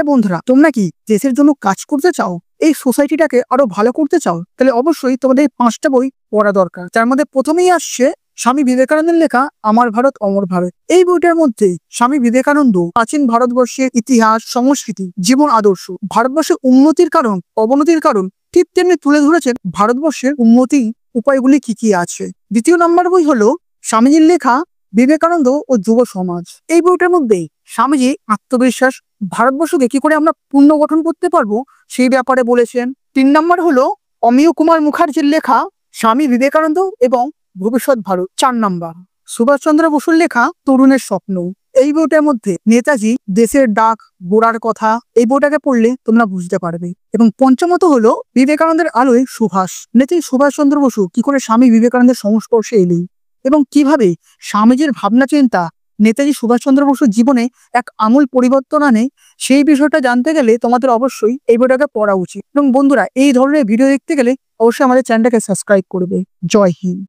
বন্ধুরা, তোমরা কি দেশের জন্য কাজ করতে চাও, এই সোসাইটিটাকে আরো ভালো করতে চাও, তাহলে অবশ্যই তোমাদের 5টা বই পড়া দরকার। যার মধ্যে প্রথমেই আসছে স্বামী বিবেকানন্দের লেখা আমার ভারত অমর ভারত। এই বইটার মধ্যে স্বামী বিবেকানন্দ প্রাচীন ভারতবর্ষের ইতিহাস, সংস্কৃতি, জীবন আদর্শ, ভারতবর্ষের উন্নতির কারণ, অবনতির কারণ ঠিক তেমনি তুলে ধরেছেন ভারতবর্ষের উন্নতি উপায়গুলি কি কি আছে। দ্বিতীয় নম্বর বই হলো স্বামীজির লেখা বিবেকানন্দ ও যুব সমাজ। এই বইটার মধ্যে স্বামীজি আত্মবিশ্বাস, ভারতবর্ষকে কি করে আমরা পুনর্গঠন করতে পারবো সেই ব্যাপারে বলেছেন। 3 নম্বর হলো অমিয় কুমার মুখার্জির লেখা স্বামী বিবেকানন্দ এবং ভবিষ্যৎ ভারত। 4 নম্বর সুভাষচন্দ্র বসুর লেখা তরুণের স্বপ্ন। এই বইটার মধ্যে নেতাজি, দেশের ডাক, গোড়ার কথা, এই বইটাকে পড়লে তোমরা বুঝতে পারবে। এবং পঞ্চমত হলো বিবেকানন্দের আলোয় সুভাষ। নেতাজি সুভাষচন্দ্র বসু কি করে স্বামী বিবেকানন্দের সংস্পর্শে এলেন এবং কিভাবে স্বামীজির ভাবনা চিন্তা নেতাজি সুভাষচন্দ্র বসুর জীবনে এক আমূল পরিবর্তন আনে, সেই বিষয়টা জানতে গেলে তোমাদের অবশ্যই এই বইটাকে পড়া উচিত। এবং বন্ধুরা, এই ধরনের ভিডিও দেখতে গেলে অবশ্যই আমাদের চ্যানেলটাকে সাবস্ক্রাইব করবে। জয় হিন্দ।